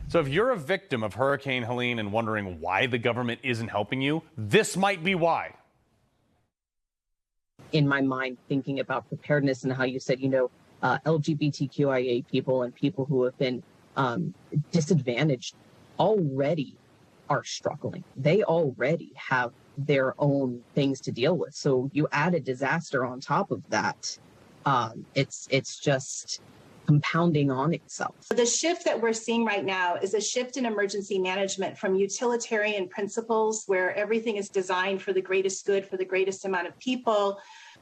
So if you're a victim of Hurricane Helene and wondering why the government isn't helping you, this might be why. In my mind, thinking about preparedness and how you said, LGBTQIA people and people who have been disadvantaged already are struggling. They already have their own things to deal with. So you add a disaster on top of that. It's just compounding on itself. The shift that we're seeing right now is a shift in emergency management from utilitarian principles where everything is designed for the greatest good for the greatest amount of people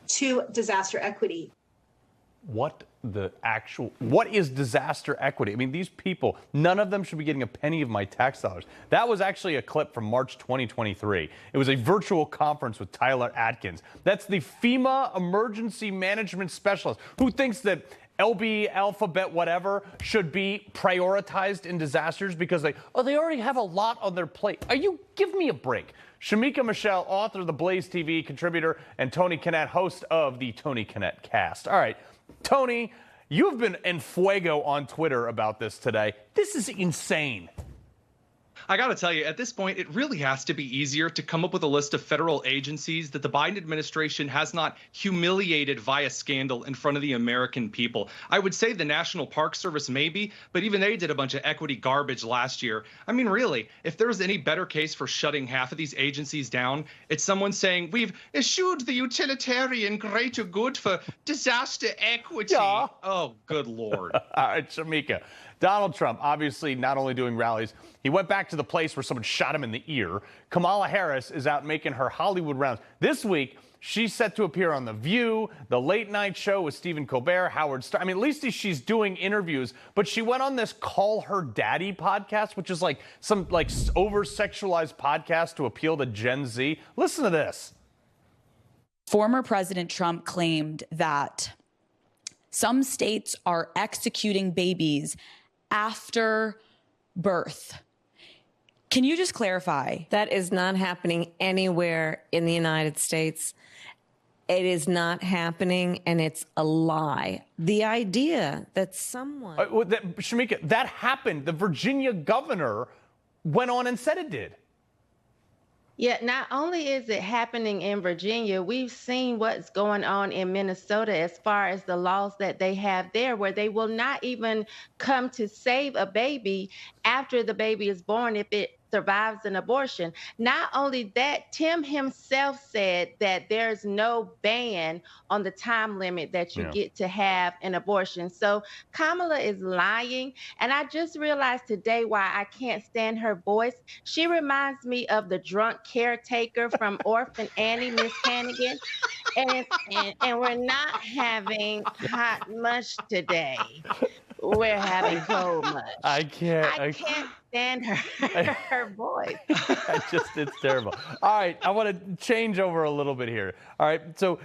to disaster equity. What is disaster equity? I mean, these people, none of them should be getting a penny of my tax dollars. That was actually a clip from March 2023. It was a virtual conference with Tyler Atkins. That's the FEMA emergency management specialist who thinks that LB, alphabet, whatever, should be prioritized in disasters because they already have a lot on their plate. Give me a break. Shamika Michelle, author of the Blaze TV, contributor, and Tony Kinnett, host of the Tony Kinnett Cast. All right, Tony, you have been en fuego on Twitter about this today. This is insane. I got to tell you, at this point, it really has to be easier to come up with a list of federal agencies that the Biden administration has not humiliated via scandal in front of the American people. I would say the National Park Service maybe, but even they did a bunch of equity garbage last year. I mean, really, if there's any better case for shutting half of these agencies down, it's someone saying, we've eschewed the utilitarian greater good for disaster equity. Yeah. Oh, good Lord. All right, Shamika. Donald Trump, obviously not only doing rallies, he went back to the place where someone shot him in the ear. Kamala Harris is out making her Hollywood rounds. This week, she's set to appear on The View, The Late Night Show with Stephen Colbert, Howard Stern. I mean, at least she's doing interviews, but she went on this Call Her Daddy podcast, which is like some over-sexualized podcast to appeal to Gen Z. Listen to this. Former President Trump claimed that some states are executing babies after birth. Can you just clarify? That is not happening anywhere in the United States. It is not happening, and it's a lie. The idea that someone... Shamika, that happened. The Virginia governor went on and said it did. Yeah, not only is it happening in Virginia, we've seen what's going on in Minnesota as far as the laws that they have there, where they will not even come to save a baby after the baby is born if it survives an abortion. Not only that, Tim himself said that there's no ban on the time limit that you get to have an abortion. So Kamala is lying. And I just realized today why I can't stand her voice. She reminds me of the drunk caretaker from Orphan Annie, Miss Hannigan. And we're not having hot mush today. We're having cold much. I can't stand her voice. It's terrible. All right, I want to change over a little bit here. All right, so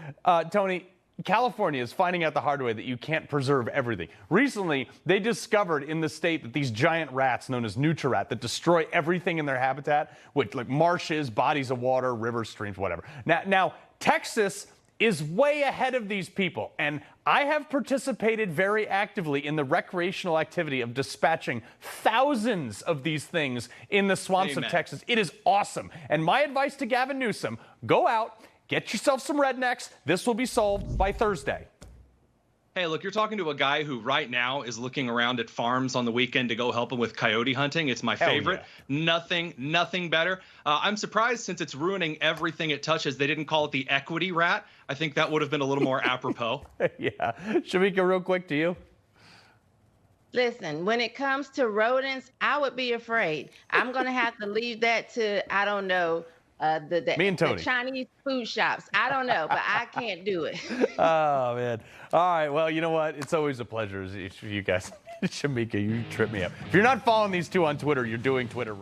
Tony, California is finding out the hard way that you can't preserve everything. Recently, they discovered in the state that these giant rats known as Nutri-Rat that destroy everything in their habitat, with like marshes, bodies of water, rivers, streams, whatever. Now Texas is way ahead of these people, and I have participated very actively in the recreational activity of dispatching thousands of these things in the swamps of Texas. It is awesome. And my advice to Gavin Newsom, go out, get yourself some rednecks. This will be solved by Thursday. Hey, look, you're talking to a guy who right now is looking around at farms on the weekend to go help him with coyote hunting. It's my favorite. Yeah. Nothing better. I'm surprised since it's ruining everything it touches, they didn't call it the equity rat. I think that would have been a little more apropos. Yeah. Shamika, real quick to you. Listen, when it comes to rodents, I would be afraid. I'm going to have to leave that to, I don't know, me and Tony. The Chinese food shops. I don't know, but I can't do it. Oh, man. All right. Well, you know what? It's always a pleasure. You guys, Shamika, you trip me up. If you're not following these two on Twitter, you're doing Twitter wrong.